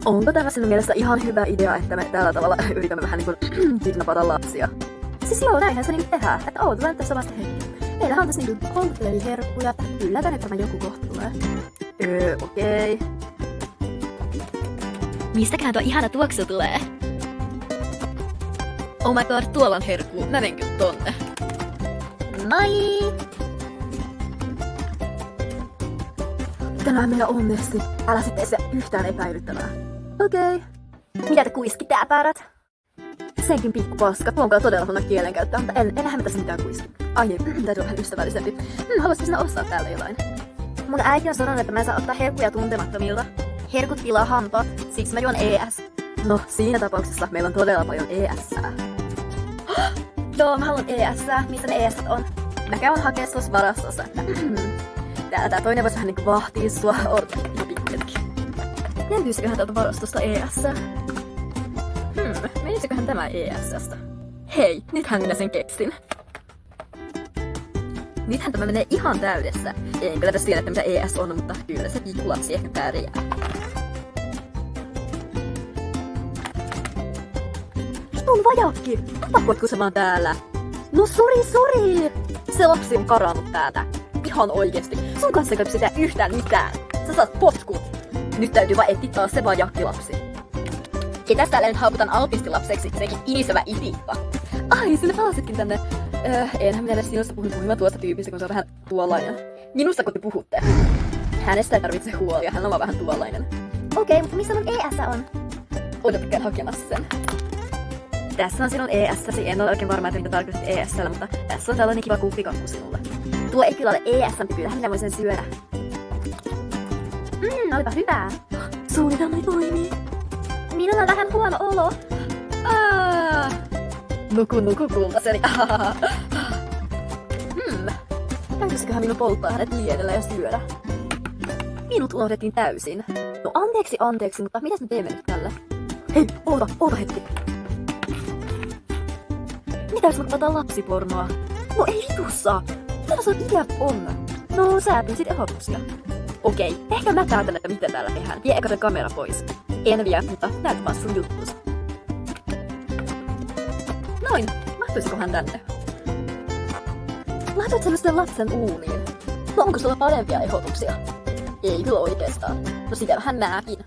Onko tämä sinun mielestä ihan hyvä idea, että me tällä tavalla yritämme vähän niinku kidnapata lapsia? Siis joo, näinhän se niinku tehdään. Että odotetaan tässä vasta hetki. Meillähän on tässä niinku 3 herkkuja, että kyllä tänne tämä joku kohta tulee. Okei. Mistäköhän tuo ihana tuoksu tulee? Oh my god, tuolla on herkku. Mä menkö tonne? Moi! Tänään meillä onnesti. Älä sitten se yhtään epäilyttävää. Okei. Mitä te kuiskitääpärät? Senkin pikku paska. Tuo on kyllä todella huono kielenkäyttöä, mutta en hämitä tässä mitään kuiski. Ai niin, täytyy olla vähän ystävällisempi. Haluaisitko sinä ostaa täällä jotain? Mun äiti on sanonut, että mä en saa ottaa herkkuja tuntemattomilta. Herkut pilaa hampaat, siksi mä juon ES. No, siinä tapauksessa meillä on todella paljon ESää. Joo, mä haluan ESää. Missä ne ESät on? Mä käyn hakee suos varastossa. Täällä tää toinen voisi vähän niinku vahtii sua. Odota, pikku hetki. Löytyisikö täältä varastosta ESää? Menisiköhän tämä ES:stä? Hei, nythän minä sen keksin. Nythän tämä menee ihan täydessä. En kyllä edes tiedä, että mitä ES on, mutta kyllä se pikkulapsi ehkä pärjää. Vitun vajakki! Tapakotko sä vaan täällä? No sori! Se lapsi on karannut täältä. Ihan oikeesti. Sun kanssa ei käy sitä yhtään mitään. Sä saat potkut. Nyt täytyy vaan etsiä taas se vajakkilapsi. Ketäs täällä nyt haukutan altistilapseksi, sekin inisevä itikka? Ai, sinä palasitkin tänne. Enhän minä edes sinusta puhuin tuosta tyypistä, kun se on vähän tuollainen. Minusta kun te puhutte. Hänestä ei tarvitse huolia, hän on vaan vähän tuollainen. Okei, mutta missä mun ES on? Odottakaa hakemassa sen. Tässä on sinun ES-säsi, en ole oikein varma, että mitä tarkoitit ES-llä, mutta tässä on tällainen kiva kuppikakku sinulle. Tuo ei kyllä ole ES-tä, kyllähän minä voin sen syödä. Olipa hyvää. Suunnitelmani toimii. Minulla on vähän huono olo. Nuku kultaseni. Täytyisiköhän minun polttaa hänet liedellä ja syödä? Minut unohdettiin täysin. No anteeksi, mutta mitäs me teemme nyt tällä? Hei, oota hetki. Mitä jos mä kuvataan lapsipornoa? No ei vitussa! Mitä sun ikävä on? No sä pyysit ehdotuksia. Okei, ehkä mä päätän, että mitä täällä tehdään. Vie eka se kamera pois. En vie, mutta näytä vaan sun juttus. Noin, mahtuisikohan tänne? Laitoit sellaisen lapsen uuniin. No onko sulla parempia ehdotuksia? Ei kyllä oikeastaan. No sitähän mäkin.